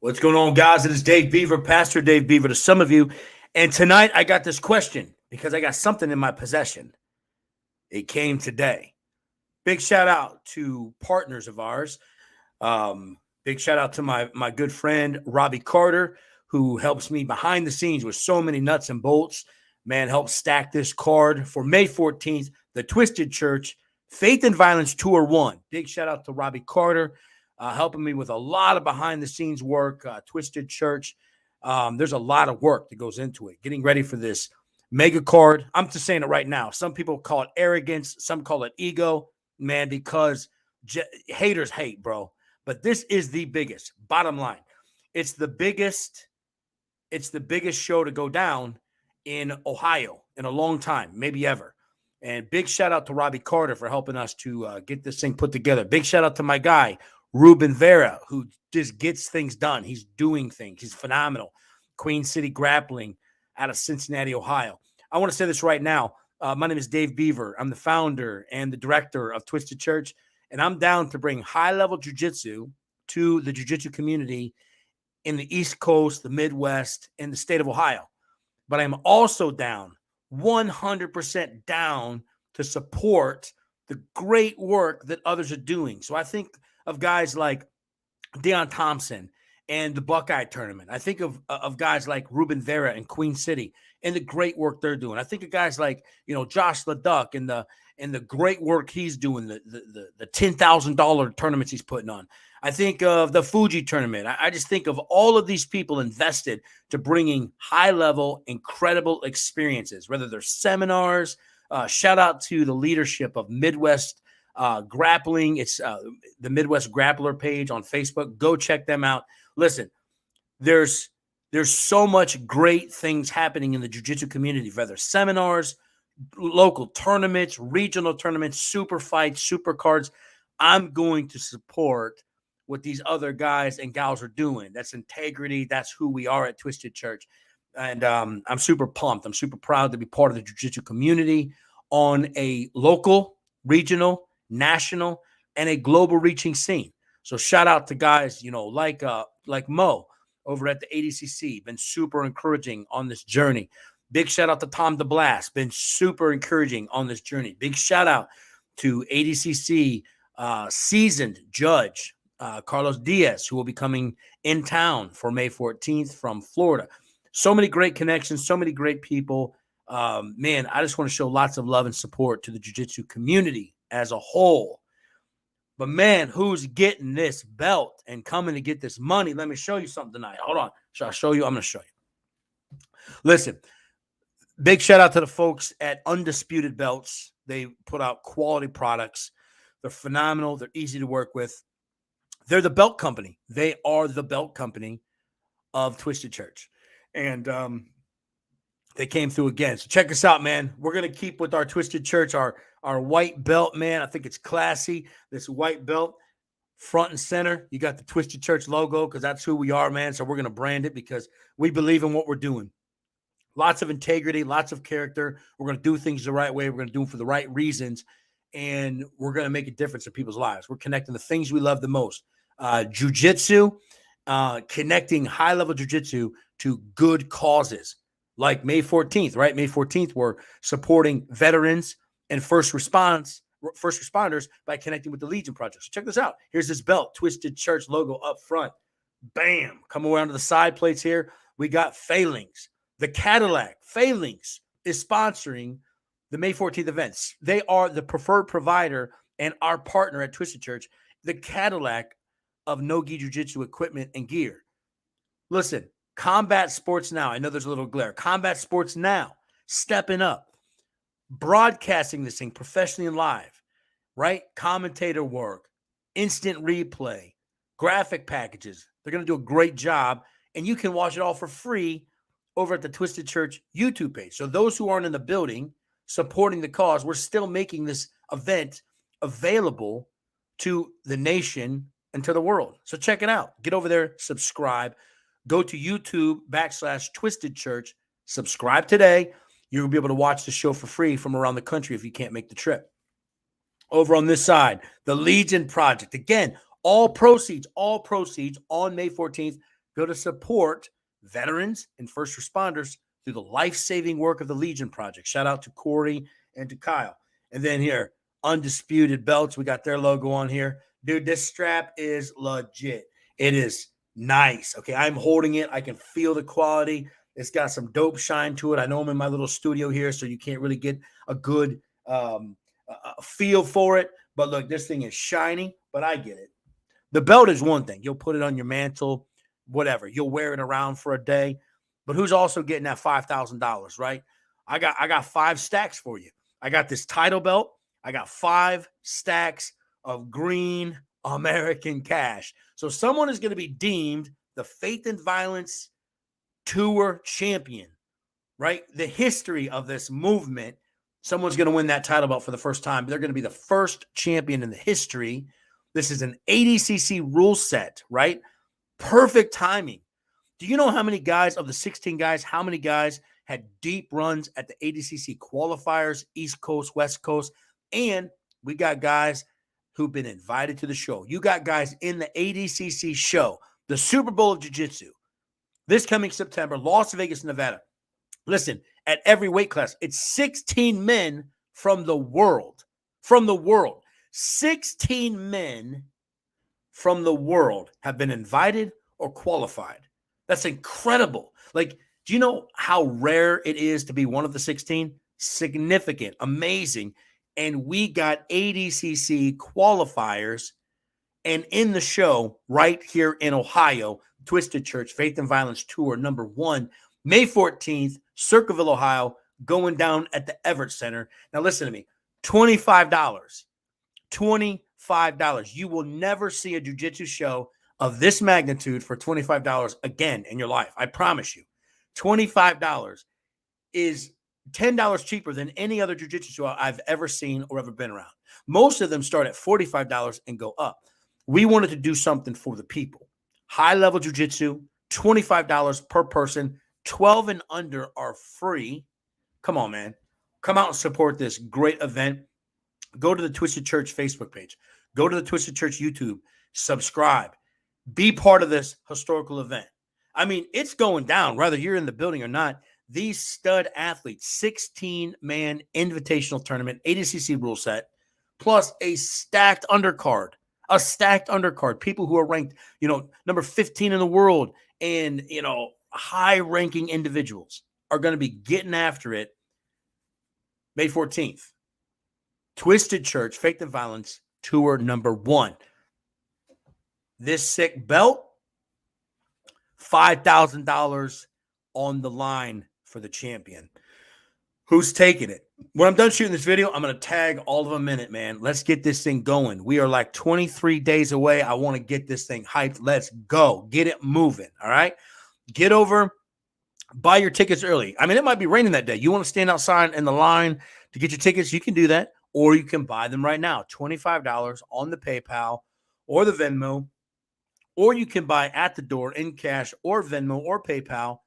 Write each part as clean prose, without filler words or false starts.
What's going on, guys? It is Dave Beaver, Pastor Dave Beaver to some of you. And tonight I got this question because I got something in my possession. It came today. Big shout out to partners of ours. Big shout out to my good friend, Robbie Carter, who helps me behind the scenes with so many nuts and bolts. Man, help stack this card for May 14th, the Twisted Church Faith and Violence Tour 1. Big shout out to Robbie Carter. Helping me with a lot of behind the scenes work, Twisted Church. There's a lot of work that goes into it. Getting ready for this mega card. I'm just saying it right now. Some people call it arrogance. Some call it ego, man, because haters hate, bro. But this is the biggest. Bottom line, it's the biggest show to go down in Ohio in a long time, maybe ever. And big shout out to Robbie Carter for helping us to get this thing put together. Big shout out to my guy, Ruben Vera, who just gets things done. He's doing things. He's phenomenal. Queen City Grappling out of Cincinnati, Ohio. I want to say this right now. My name is Dave Beaver. I'm the founder and the director of Twisted Church, and I'm down to bring high-level jiu-jitsu to the jiu-jitsu community in the East Coast, the Midwest, and the state of Ohio. But I'm also down, 100% down, to support the great work that others are doing. So I think of guys like Deion Thompson and the Buckeye Tournament. I think of guys like Ruben Vera and Queen City and the great work they're doing. I think of guys like, Josh LeDuc and the great work he's doing, the $10,000 tournaments he's putting on. I think of the Fuji Tournament. I just think of all of these people invested to bringing high-level, incredible experiences, whether they're seminars. Shout out to the leadership of Midwest Grappling. It's the Midwest Grappler page on Facebook. Go check them out. Listen, there's so much great things happening in the jiu-jitsu community, whether seminars, local tournaments, regional tournaments, super fights, super cards. I'm going to support what these other guys and gals are doing. That's integrity. That's who we are at Twisted Church. And I'm super pumped. I'm super proud to be part of the jiu-jitsu community on a local, regional, national, and a global reaching scene. So shout out to guys, like Mo over at the ADCC, been super encouraging on this journey. Big shout out to Tom DeBlas, been super encouraging on this journey. Big shout out to ADCC seasoned judge Carlos Diaz, who will be coming in town for May 14th from Florida. So many great connections, so many great people. Man, I just want to show lots of love and support to the jiu-jitsu community as a whole. But man, who's getting this belt and coming to get this money? Let me show you something tonight. Hold on. Shall I show you? I'm going to show you. Listen, big shout out to the folks at Undisputed Belts. They put out quality products. They're phenomenal. They're easy to work with. They're the belt company. They are the belt company of Twisted Church. And they came through again. So check us out, man. We're going to keep with our Twisted Church, our white belt, man. I think it's classy. This white belt, front and center. You got the Twisted Church logo because that's who we are, man. So we're going to brand it because we believe in what we're doing. Lots of integrity, lots of character. We're going to do things the right way. We're going to do them for the right reasons. And we're going to make a difference in people's lives. We're connecting the things we love the most. Jiu-jitsu, connecting high-level jiu-jitsu to good causes. Like May 14th, right? May 14th, we're supporting veterans and first responders by connecting with the Legion Project. So check this out. Here's this belt, Twisted Church logo up front. Bam. Come around to the side plates here. We got Phalanx. The Cadillac Phalanx is sponsoring the May 14th events. They are the preferred provider and our partner at Twisted Church, the Cadillac of no-gi jiu-jitsu equipment and gear. Listen, Combat Sports Now. I know there's a little glare. Combat Sports Now, stepping up, broadcasting this thing professionally and live, right? Commentator work, instant replay, graphic packages. They're going to do a great job, and you can watch it all for free over at the Twisted Church YouTube page. So those who aren't in the building supporting the cause, we're still making this event available to the nation and to the world. So check it out. Get over there, subscribe. Go to YouTube/Twisted Church. Subscribe today. You'll be able to watch the show for free from around the country if you can't make the trip. Over on this side, the Legion Project. Again, all proceeds on May 14th go to support veterans and first responders through the life-saving work of the Legion Project. Shout out to Corey and to Kyle. And then here, Undisputed Belts. We got their logo on here. Dude, this strap is legit. It is nice. Okay, I'm holding it. I can feel the quality. It's got some dope shine to it. I know I'm in my little studio here, so you can't really get a good feel for it. But look, this thing is shiny, but I get it. The belt is one thing. You'll put it on your mantle, whatever. You'll wear it around for a day. But who's also getting that $5,000, right? I got 5 stacks for you. I got this title belt. I got 5 stacks of green American cash. So someone is going to be deemed the Faith and Violence Tour champion, right? The history of this movement, someone's going to win that title belt for the first time. They're going to be the first champion in the history. This is an ADCC rule set, right? Perfect timing. Do you know how many guys of the 16 guys, how many guys had deep runs at the ADCC qualifiers, East Coast, West Coast? And we got guys who've been invited to the show. You got guys in the ADCC show, the Super Bowl of Jiu-Jitsu, this coming September, Las Vegas, Nevada. Listen, at every weight class, it's 16 men from the world. 16 men from the world have been invited or qualified. That's incredible. Like, do you know how rare it is to be one of the 16? Significant, amazing. And we got ADCC qualifiers and in the show right here in Ohio, Twisted Church Faith and Violence Tour #1, May 14th, Circleville, Ohio, going down at the Everett Center. Now listen to me, $25. $25. You will never see a jiu-jitsu show of this magnitude for $25 again in your life. I promise you. $25 is $10 cheaper than any other jiu-jitsu show I've ever seen or ever been around. Most of them start at $45 and go up. We wanted to do something for the people. High-level jiu-jitsu, $25 per person. 12 and under are free. Come on, man. Come out and support this great event. Go to the Twisted Church Facebook page. Go to the Twisted Church YouTube. Subscribe. Be part of this historical event. I mean, it's going down, whether you're in the building or not. These stud athletes, 16-man invitational tournament, ADCC rule set, plus a stacked undercard. People who are ranked, number 15 in the world and, high-ranking individuals are going to be getting after it May 14th. Twisted Church, Faith and Violence, Tour #1. This sick belt, $5,000 on the line for the champion. Who's taking it? When I'm done shooting this video, I'm going to tag all of them in it, man. Let's get this thing going. We are like 23 days away. I want to get this thing hyped. Let's go. Get it moving, all right? Get over, buy your tickets early. I mean, it might be raining that day. You want to stand outside in the line to get your tickets, you can do that, or you can buy them right now. $25 on the PayPal or the Venmo, or you can buy at the door in cash or Venmo or PayPal.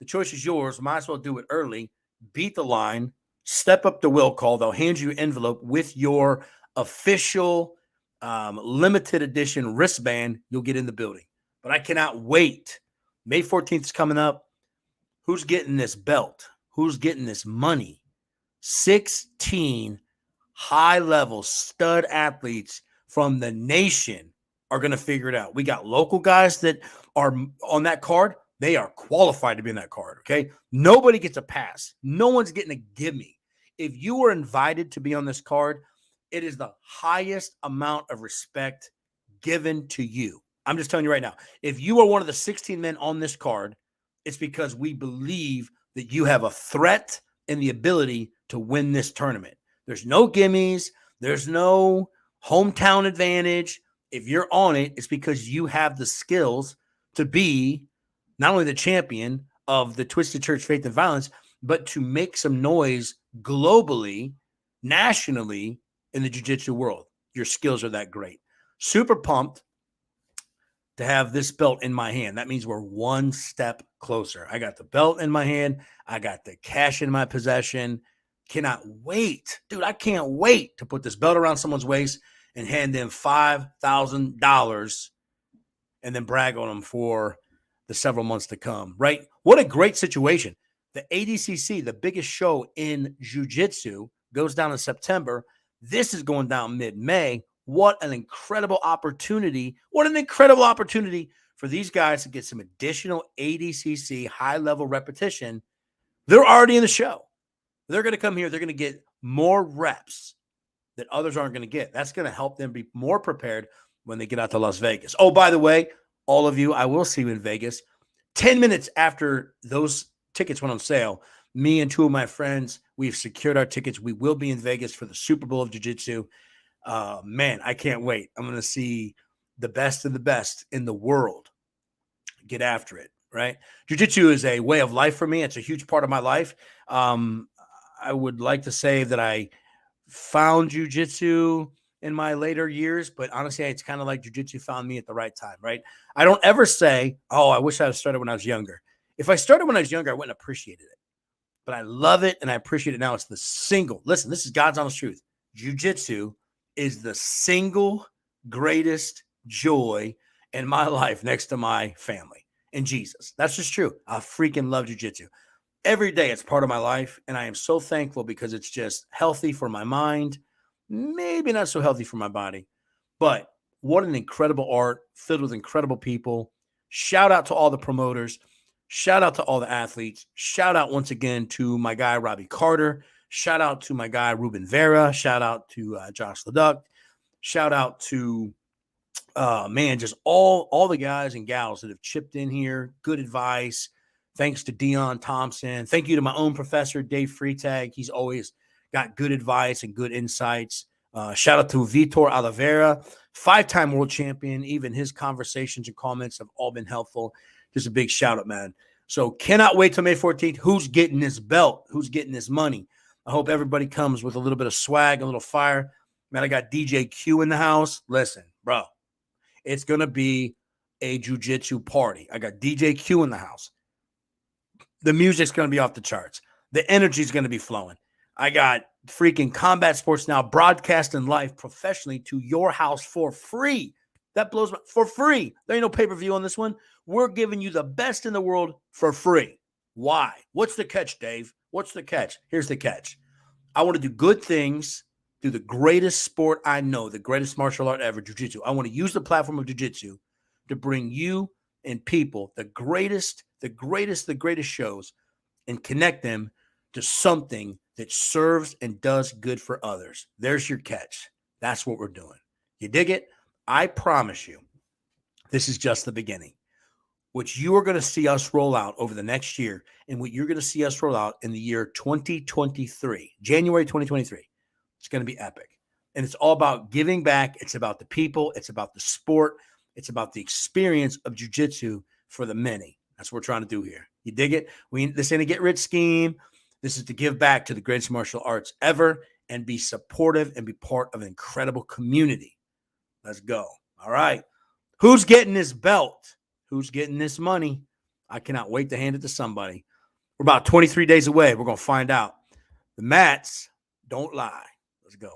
The choice is yours. Might as well do it early. Beat the line. Step up the will call. They'll hand you an envelope with your official limited edition wristband. You'll get in the building. But I cannot wait. May 14th is coming up. Who's getting this belt? Who's getting this money? 16 high-level stud athletes from the nation are going to figure it out. We got local guys that are on that card. They are qualified to be in that card, okay? Nobody gets a pass. No one's getting a gimme. If you were invited to be on this card, it is the highest amount of respect given to you. I'm just telling you right now. If you are one of the 16 men on this card, it's because we believe that you have a threat and the ability to win this tournament. There's no gimmies. There's no hometown advantage. If you're on it, it's because you have the skills to be not only the champion of the Twisted Church Faith and Violence, but to make some noise globally, nationally in the jiu-jitsu world. Your skills are that great. Super pumped to have this belt in my hand. That means we're one step closer. I got the belt in my hand. I got the cash in my possession. Cannot wait. Dude, I can't wait to put this belt around someone's waist and hand them $5,000 and then brag on them for the several months to come, right? What a great situation. The ADCC, the biggest show in jiu-jitsu, goes down in September. This is going down mid-May. What an incredible opportunity. What an incredible opportunity for these guys to get some additional ADCC high-level repetition. They're already in the show. They're going to come here. They're going to get more reps that others aren't going to get. That's going to help them be more prepared when they get out to Las Vegas. Oh, by the way, all of you, I will see you in Vegas. 10 minutes after those tickets went on sale, me and two of my friends, we've secured our tickets. We will be in Vegas for the Super Bowl of Jiu-Jitsu. Man, I can't wait. I'm going to see the best of the best in the world get after it, right? Jiu-Jitsu is a way of life for me. It's a huge part of my life. I would like to say that I found jiu-jitsu in my later years, but honestly, it's kind of like jiu-jitsu found me at the right time, right? I don't ever say, oh, I wish I had started when I was younger. If I started when I was younger, I wouldn't have appreciated it. But I love it, and I appreciate it now. It's the single. Listen, this is God's honest truth. Jiu-jitsu is the single greatest joy in my life next to my family and Jesus. That's just true. I freaking love jiu-jitsu. Every day it's part of my life, and I am so thankful because it's just healthy for my mind, maybe not so healthy for my body, but what an incredible art filled with incredible people. Shout out to all the promoters. Shout out to all the athletes. Shout out once again to my guy, Robbie Carter. Shout out to my guy, Ruben Vera. Shout out to Josh Leduc. Shout out to, just all the guys and gals that have chipped in here. Good advice. Thanks to Dion Thompson. Thank you to my own professor, Dave Freitag. He's always got good advice and good insights. Shout out to Vitor Oliveira, 5-time world champion. Even his conversations and comments have all been helpful. Just a big shout out, man. So cannot wait till May 14th. Who's getting this belt? Who's getting this money? I hope everybody comes with a little bit of swag, a little fire. Man, I got DJ Q in the house. Listen, bro, it's going to be a jiu-jitsu party. I got DJ Q in the house. The music's going to be off the charts. The energy's going to be flowing. I got freaking Combat Sports Now broadcasting live professionally to your house for free. That blows my for free. There ain't no pay-per-view on this one. We're giving you the best in the world for free. Why? What's the catch, Dave? What's the catch? Here's the catch. I want to do good things through the greatest sport I know, the greatest martial art ever, jiu-jitsu. I want to use the platform of jiu-jitsu to bring you and people the greatest shows and connect them to something that serves and does good for others. There's your catch. That's what we're doing. You dig it? I promise you, this is just the beginning. What you are going to see us roll out over the next year and what you're going to see us roll out in the year 2023, January 2023, it's going to be epic. And it's all about giving back. It's about the people. It's about the sport. It's about the experience of jiu-jitsu for the many. That's what we're trying to do here. You dig it? This ain't a get-rich scheme. This is to give back to the greatest martial arts ever and be supportive and be part of an incredible community. Let's go. All right. Who's getting this belt? Who's getting this money? I cannot wait to hand it to somebody. We're about 23 days away. We're going to find out. The mats don't lie. Let's go.